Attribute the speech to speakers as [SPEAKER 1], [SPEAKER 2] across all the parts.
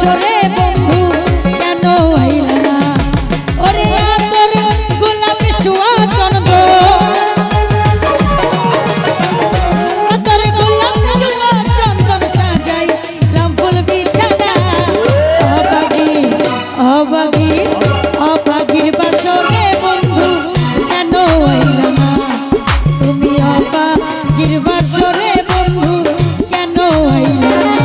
[SPEAKER 1] বাসরে বন্ধু কেন আইলা না ওরে আতর গোলাপ সোয়া চন্দ্র আতর গোলাপ সোয়া চন্দন সাজাই লামফুল বিছানা অবাগী অবাগী অবাগীর বাসরে বন্ধু কেন আইলা না তুমি অবাগীর বাসরে বন্ধু কেন আইলা না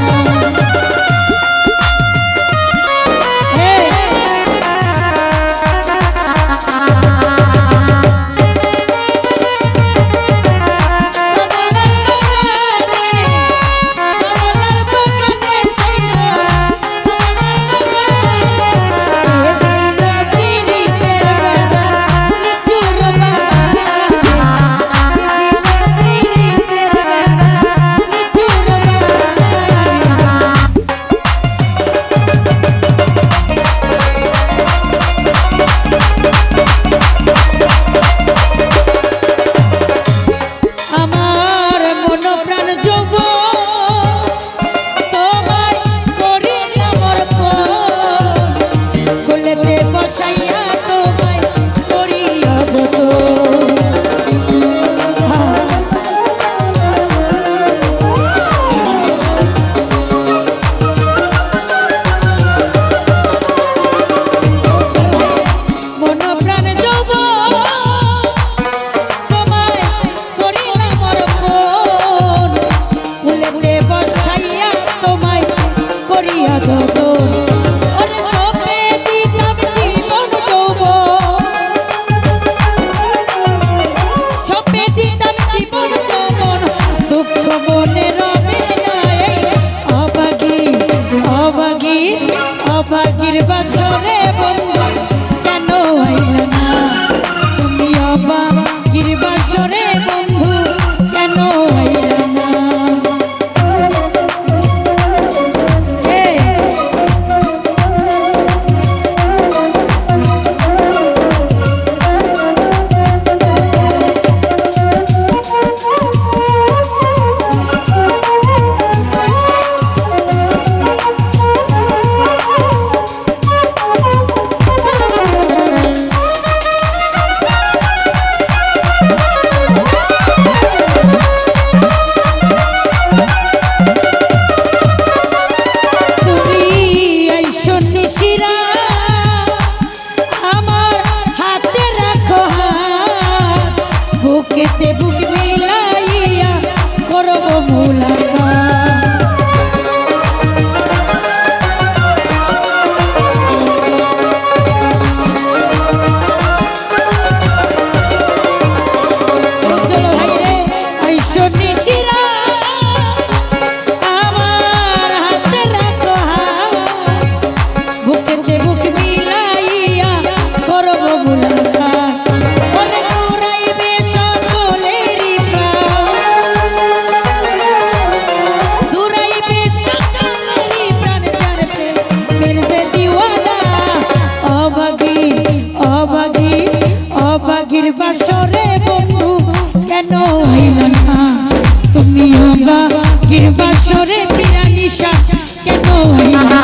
[SPEAKER 1] অবাগীর বাসরে বন্ধু কেন আইলা না তুমি অবাগীর বাসরে বন্ধু কেন আইলা না বুকেতে বুক মিলাইয়া করব মুলাকাত চলো ভাই রে আইসো নিশিরা আমার হাতে রাখো হাত বুকেতে বুক মিলাইয়া করব মুলাকাত অবাগীর বাসরে বন্ধু কেন আইলা না তুমি অবাগীর বাসরে পিরানিশা কেন আইলা না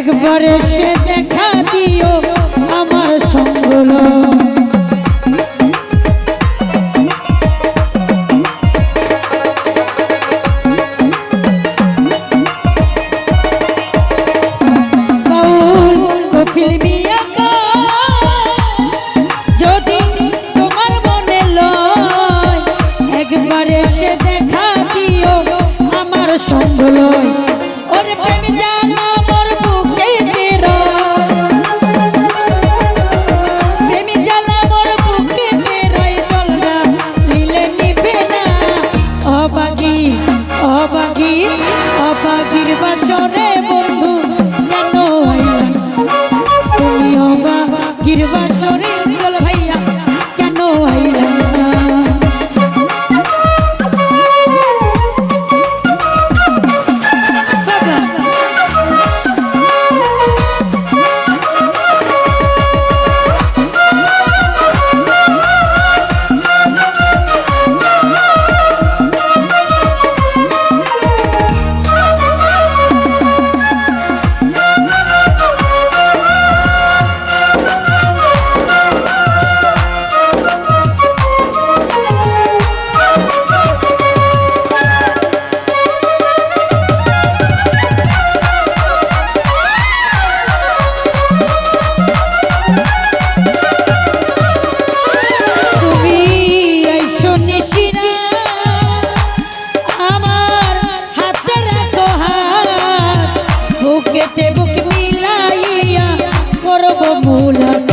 [SPEAKER 1] একবার এসে দেখা দিও আমার সঙ্গল কপিল মিয়া যদি তোমার মনে লয় একবার এসে দেখা দিও আমার সঙ্গল ওরে প্রেম জানা মোর বুকে তেরা প্রেম জানা মোর বুকে তেরাই চল না নিলে নিবে না অবাগী অবাগী অবাগীর বাসরে বন্ধু কেন আইলা তুমি অবাগীর বাসরে চল ভাইয়া কেন আইলা বুক মিলাইয়া করব মুলাকাত